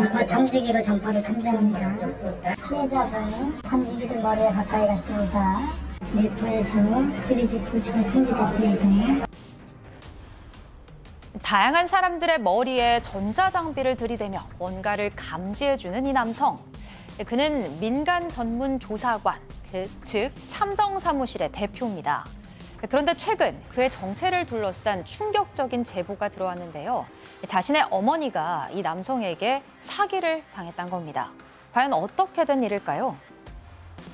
전파 탐지기로 전파를 탐지합니다. 피해자는 탐지기를 머리에 가까이 갔습니다. 내부에서 3G 표시가 탐지됐습니다. 다양한 사람들의 머리에 전자장비를 들이대며 뭔가를 감지해주는 이 남성. 그는 민간 전문 조사관, 즉 참정사무실의 대표입니다. 그런데 최근 그의 정체를 둘러싼 충격적인 제보가 들어왔는데요. 자신의 어머니가 이 남성에게 사기를 당했다는 겁니다. 과연 어떻게 된 일일까요?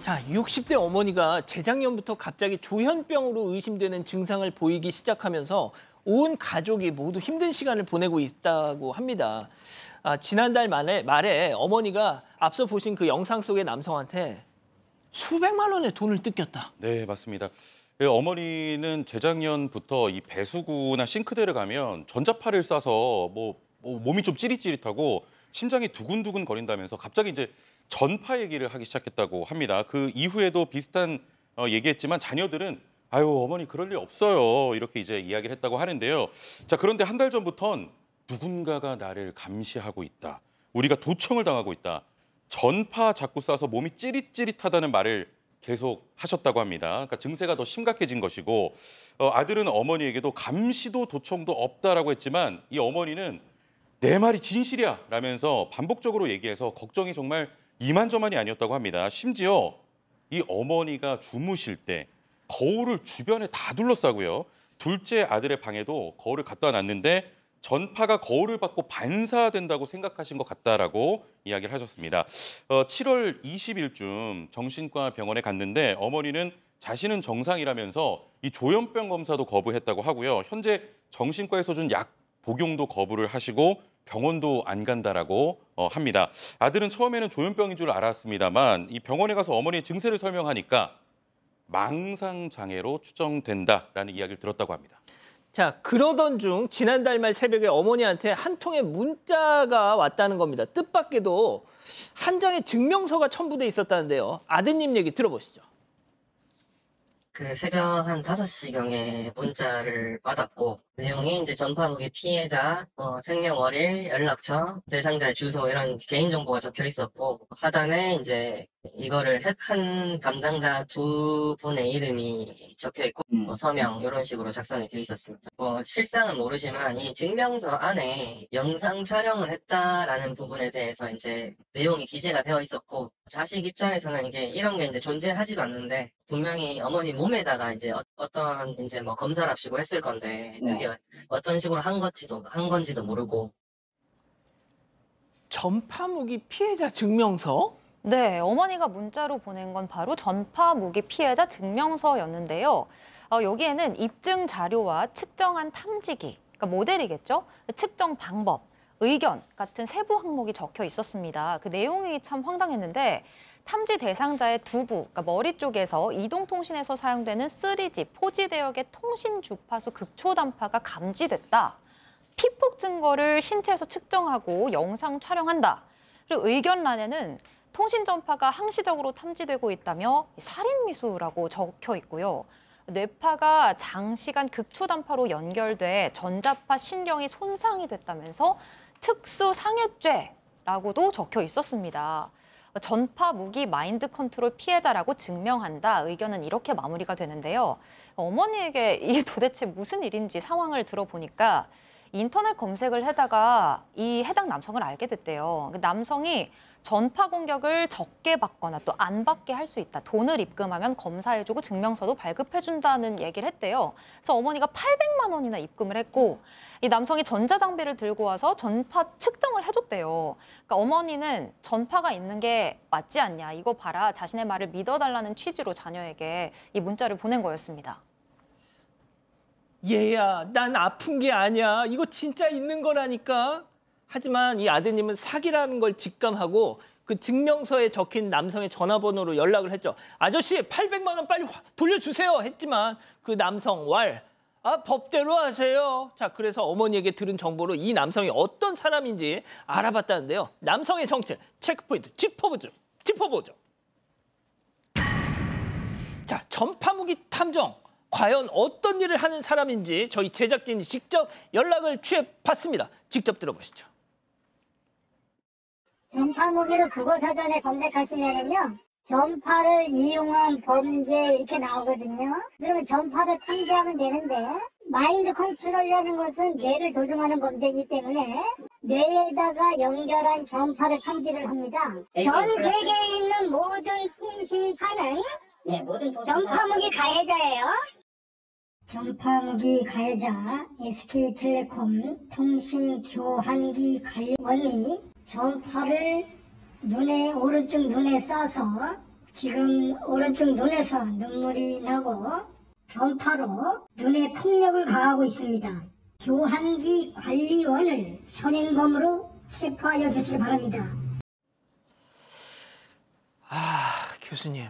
자, 60대 어머니가 재작년부터 갑자기 조현병으로 의심되는 증상을 보이기 시작하면서 온 가족이 모두 힘든 시간을 보내고 있다고 합니다. 지난달 말에 어머니가 앞서 보신 그 영상 속의 남성한테 수백만 원의 돈을 뜯겼다. 네, 맞습니다. 어머니는 재작년부터 이 배수구나 싱크대를 가면 전자파를 쏴서 몸이 좀 찌릿찌릿하고 심장이 두근두근 거린다면서 갑자기 이제 전파 얘기를 하기 시작했다고 합니다. 그 이후에도 비슷한 얘기했지만 자녀들은 아유 어머니 그럴 리 없어요 이렇게 이제 이야기를 했다고 하는데요. 자, 그런데 한 달 전부턴 누군가가 나를 감시하고 있다. 우리가 도청을 당하고 있다. 전파 자꾸 쏴서 몸이 찌릿찌릿하다는 말을 계속 하셨다고 합니다. 그러니까 증세가 더 심각해진 것이고 아들은 어머니에게도 감시도 도청도 없다라고 했지만 이 어머니는 내 말이 진실이야 라면서 반복적으로 얘기해서 걱정이 정말 이만저만이 아니었다고 합니다. 심지어 이 어머니가 주무실 때 거울을 주변에 다 둘러싸고요. 둘째 아들의 방에도 거울을 갖다 놨는데 전파가 거울을 받고 반사된다고 생각하신 것 같다라고 이야기를 하셨습니다. 7월 20일쯤 정신과 병원에 갔는데 어머니는 자신은 정상이라면서 이 조현병 검사도 거부했다고 하고요. 현재 정신과에서 준 약 복용도 거부를 하시고 병원도 안 간다라고 합니다. 아들은 처음에는 조현병인 줄 알았습니다만 이 병원에 가서 어머니의 증세를 설명하니까 망상장애로 추정된다라는 이야기를 들었다고 합니다. 자, 그러던 중 지난달 말 새벽에 어머니한테 한 통의 문자가 왔다는 겁니다. 뜻밖에도 한 장의 증명서가 첨부돼 있었다는데요. 아드님 얘기 들어보시죠. 그 새벽 한 5시경에 문자를 받았고 내용이 이제 전파무기 피해자 생년월일, 연락처, 대상자의 주소 이런 개인정보가 적혀 있었고 하단에 이제 이거를 한 담당자 두 분의 이름이 적혀 있고 서명 이런 식으로 작성이 돼 있었습니다. 실상은 모르지만 이 증명서 안에 영상 촬영을 했다라는 부분에 대해서 이제 내용이 기재가 되어 있었고 자식 입장에서는 이게 이런 게 이제 존재하지도 않는데 분명히 어머니 몸에다가 이제 어떤 이제 뭐 검사를 합시고 했을 건데 그게 어떤 식으로 한 건지도 모르고. 전파무기 피해자 증명서? 네, 어머니가 문자로 보낸 건 바로 전파무기 피해자 증명서였는데요. 여기에는 입증 자료와 측정한 탐지기, 그러니까 모델이겠죠? 측정 방법, 의견 같은 세부 항목이 적혀 있었습니다. 그 내용이 참 황당했는데 탐지 대상자의 두부, 그러니까 머리 쪽에서 이동통신에서 사용되는 3G, 4G 대역의 통신 주파수 극초단파가 감지됐다. 피폭 증거를 신체에서 측정하고 영상 촬영한다. 그리고 의견란에는 통신 전파가 항시적으로 탐지되고 있다며 살인미수라고 적혀 있고요. 뇌파가 장시간 극초단파로 연결돼 전자파 신경이 손상이 됐다면서 특수상해죄라고도 적혀 있었습니다. 전파 무기 마인드 컨트롤 피해자라고 증명한다. 의견은 이렇게 마무리가 되는데요. 어머니에게 이게 도대체 무슨 일인지 상황을 들어보니까 인터넷 검색을 하다가 이 해당 남성을 알게 됐대요. 그 남성이 전파 공격을 적게 받거나 또 안 받게 할 수 있다. 돈을 입금하면 검사해주고 증명서도 발급해준다는 얘기를 했대요. 그래서 어머니가 800만 원이나 입금을 했고 이 남성이 전자장비를 들고 와서 전파 측정을 해줬대요. 그러니까 어머니는 전파가 있는 게 맞지 않냐. 이거 봐라. 자신의 말을 믿어달라는 취지로 자녀에게 이 문자를 보낸 거였습니다. 얘야, 난 아픈 게 아니야. 이거 진짜 있는 거라니까. 하지만 이 아드님은 사기라는 걸 직감하고 그 증명서에 적힌 남성의 전화번호로 연락을 했죠. 아저씨 800만 원 빨리 돌려주세요 했지만 그 남성 법대로 하세요. 자, 그래서 어머니에게 들은 정보로 이 남성이 어떤 사람인지 알아봤다는데요. 남성의 정체 체크포인트 짚어보죠. 자, 전파무기 탐정. 과연 어떤 일을 하는 사람인지 저희 제작진이 직접 연락을 취해봤습니다. 직접 들어보시죠. 전파 무기로 국어사전에 검색하시면은요. 전파를 이용한 범죄 이렇게 나오거든요. 그러면 전파를 탐지하면 되는데 마인드 컨트롤이라는 것은 뇌를 조종하는 범죄이기 때문에 뇌에다가 연결한 전파를 탐지를 합니다. 전 세계에 있는 모든 통신사는 전파무기 가해자예요. 전파무기 가해자 SK텔레콤 통신교환기 관리원이 전파를 오른쪽 눈에 쏴서 지금 오른쪽 눈에서 눈물이 나고 전파로 눈에 폭력을 가하고 있습니다. 교환기 관리원을 현행범으로 체포하여 주시기 바랍니다. 교수님.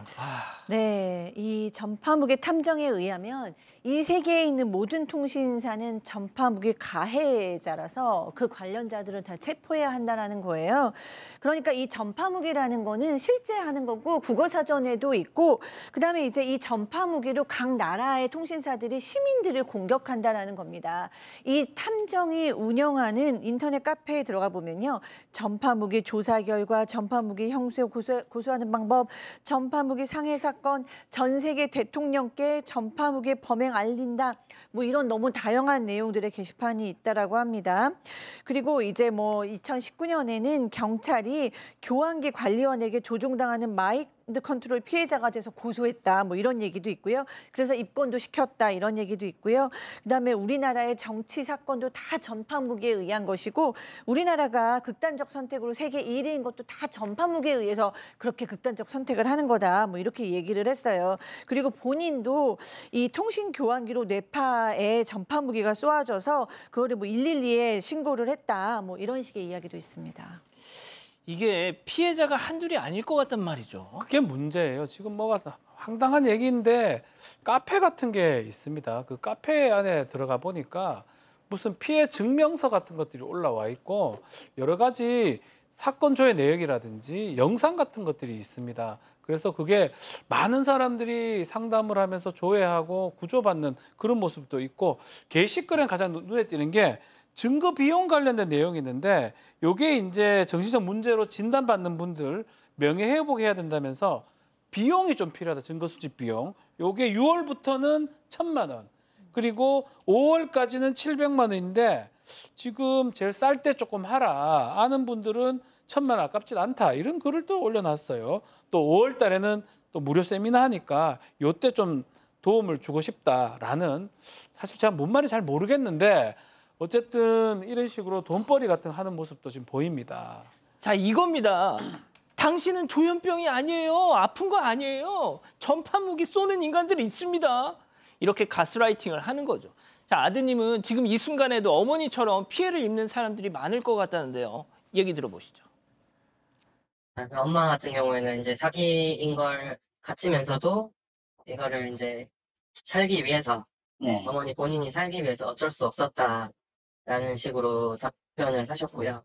네, 이 전파무기 탐정에 의하면 이 세계에 있는 모든 통신사는 전파무기 가해자라서 그 관련자들을 다 체포해야 한다는 거예요. 그러니까 이 전파무기라는 거는 실제 하는 거고 국어사전에도 있고 그다음에 이제 이 전파무기로 각 나라의 통신사들이 시민들을 공격한다는 겁니다. 이 탐정이 운영하는 인터넷 카페에 들어가 보면요. 전파무기 조사 결과, 전파무기 형수에 고소하는 방법, 전파무기 상해 사건, 전 세계 대통령께 전파무기 범행 알린다. 뭐 이런 너무 다양한 내용들의 게시판이 있다라고 합니다. 그리고 이제 뭐 2019년에는 경찰이 교환기 관리원에게 조종당하는 마이크 컨트롤 피해자가 돼서 고소했다. 뭐 이런 얘기도 있고요. 그래서 입건도 시켰다. 이런 얘기도 있고요. 그다음에 우리나라의 정치 사건도 다 전파무기에 의한 것이고 우리나라가 극단적 선택으로 세계 1위인 것도 다 전파무기에 의해서 그렇게 극단적 선택을 하는 거다. 뭐 이렇게 얘기를 했어요. 그리고 본인도 이 통신 교환기로 뇌파에 전파무기가 쏘아져서 그거를 뭐 112에 신고를 했다. 뭐 이런 식의 이야기도 있습니다. 이게 피해자가 한둘이 아닐 것 같단 말이죠. 그게 문제예요. 지금 뭐가 황당한 얘기인데 카페 같은 게 있습니다. 그 카페 안에 들어가 보니까 무슨 피해 증명서 같은 것들이 올라와 있고 여러 가지 사건 조회 내역이라든지 영상 같은 것들이 있습니다. 그래서 그게 많은 사람들이 상담을 하면서 조회하고 구조받는 그런 모습도 있고 게시글엔 가장 눈에 띄는 게 증거 비용 관련된 내용이 있는데 이게 이제 정신적 문제로 진단받는 분들 명예회복해야 된다면서 비용이 좀 필요하다. 증거 수집 비용. 이게 6월부터는 1,000만 원. 그리고 5월까지는 700만 원인데 지금 제일 쌀 때 조금 하라. 아는 분들은 1,000만 원 아깝진 않다. 이런 글을 또 올려놨어요. 또 5월 달에는 또 무료 세미나 하니까 이때 좀 도움을 주고 싶다라는 사실 제가 뭔 말인지 잘 모르겠는데 어쨌든 이런 식으로 돈벌이 같은 거 하는 모습도 지금 보입니다. 자, 이겁니다. 당신은 조현병이 아니에요. 아픈 거 아니에요. 전파무기 쏘는 인간들이 있습니다. 이렇게 가스라이팅을 하는 거죠. 자, 아드님은 지금 이 순간에도 어머니처럼 피해를 입는 사람들이 많을 것 같다는데요. 얘기 들어보시죠. 엄마 같은 경우에는 이제 사기인 걸 같으면서도 이거를 이제 살기 위해서 어머니 본인이 살기 위해서 어쩔 수 없었다라는 식으로 답변을 하셨고요.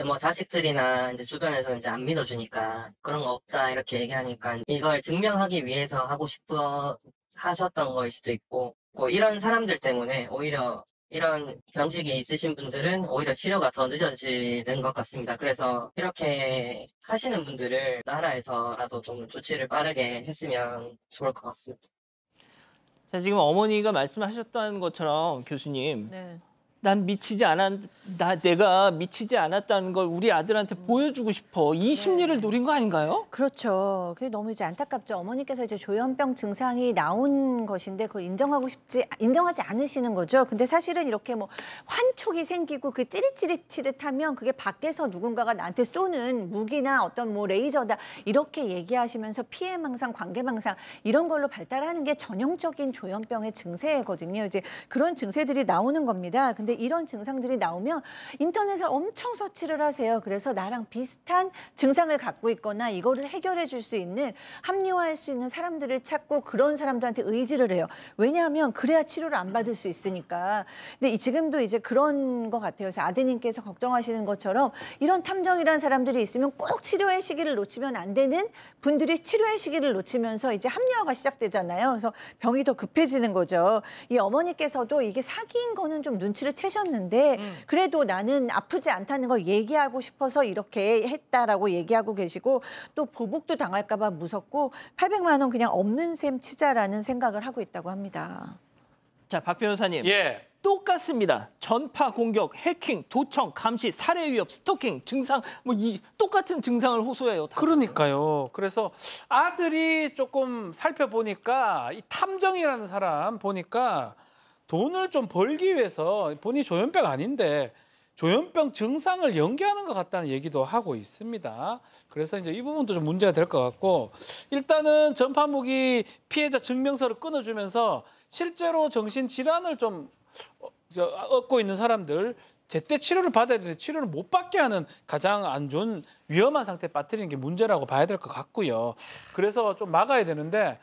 뭐 자식들이나 이제 주변에서 이제 안 믿어주니까 그런 거 없다 이렇게 얘기하니까 이걸 증명하기 위해서 하고 싶어 하셨던 걸 수도 있고 뭐 이런 사람들 때문에 오히려 이런 병식이 있으신 분들은 오히려 치료가 더 늦어지는 것 같습니다. 그래서 이렇게 하시는 분들을 나라에서라도 좀 조치를 빠르게 했으면 좋을 것 같습니다. 자, 지금 어머니가 말씀하셨던 것처럼 교수님, 네. 내가 미치지 않았다는 걸 우리 아들한테 보여주고 싶어. 이 심리를 노린 거 아닌가요? 그렇죠. 그게 너무 이제 안타깝죠. 어머니께서 이제 조현병 증상이 나온 것인데 그걸 인정하지 않으시는 거죠. 근데 사실은 이렇게 뭐 환촉이 생기고 그 찌릿찌릿하면 그게 밖에서 누군가가 나한테 쏘는 무기나 어떤 뭐 레이저다 이렇게 얘기하시면서 피해망상, 관계망상 이런 걸로 발달하는 게 전형적인 조현병의 증세거든요. 이제 그런 증세들이 나오는 겁니다. 근데 이런 증상들이 나오면 인터넷에 엄청 서치를 하세요. 그래서 나랑 비슷한 증상을 갖고 있거나 이거를 해결해 줄 수 있는 합리화할 수 있는 사람들을 찾고 그런 사람들한테 의지를 해요. 왜냐하면 그래야 치료를 안 받을 수 있으니까. 근데 지금도 이제 그런 것 같아요. 그래서 아드님께서 걱정하시는 것처럼 이런 탐정이라는 사람들이 있으면 꼭 치료의 시기를 놓치면 안 되는 분들이 치료의 시기를 놓치면서 이제 합리화가 시작되잖아요. 그래서 병이 더 급해지는 거죠. 이 어머니께서도 이게 사기인 거는 좀 눈치를 채셨는데 그래도 나는 아프지 않다는 걸 얘기하고 싶어서 이렇게 했다라고 얘기하고 계시고 또 보복도 당할까 봐 무섭고 800만 원 그냥 없는 셈 치자라는 생각을 하고 있다고 합니다. 자, 박 변호사님. 예. 똑같습니다. 전파 공격, 해킹, 도청, 감시, 살해 위협, 스토킹, 증상 뭐 이 똑같은 증상을 호소해요. 다. 그러니까요. 그래서 아들이 조금 살펴보니까 이 탐정이라는 사람 보니까 돈을 좀 벌기 위해서 본인이 조현병 아닌데 조현병 증상을 연기하는 것 같다는 얘기도 하고 있습니다. 그래서 이제 이 부분도 좀 문제가 될 것 같고 일단은 전파무기 피해자 증명서를 끊어주면서 실제로 정신질환을 좀 얻고 있는 사람들 제때 치료를 받아야 되는데 치료를 못 받게 하는 가장 안 좋은 위험한 상태에 빠뜨리는 게 문제라고 봐야 될 것 같고요. 그래서 좀 막아야 되는데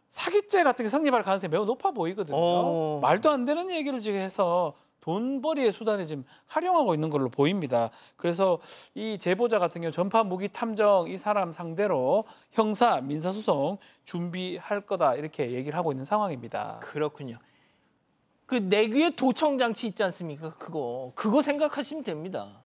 사기죄 같은 게 성립할 가능성이 매우 높아 보이거든요. 말도 안 되는 얘기를 지금 해서 돈벌이의 수단에 지금 활용하고 있는 걸로 보입니다. 그래서 이 제보자 같은 경우 전파 무기 탐정 이 사람 상대로 형사 민사소송 준비할 거다 이렇게 얘기를 하고 있는 상황입니다. 그렇군요. 그 내귀에 도청 장치 있지 않습니까? 그거 생각하시면 됩니다.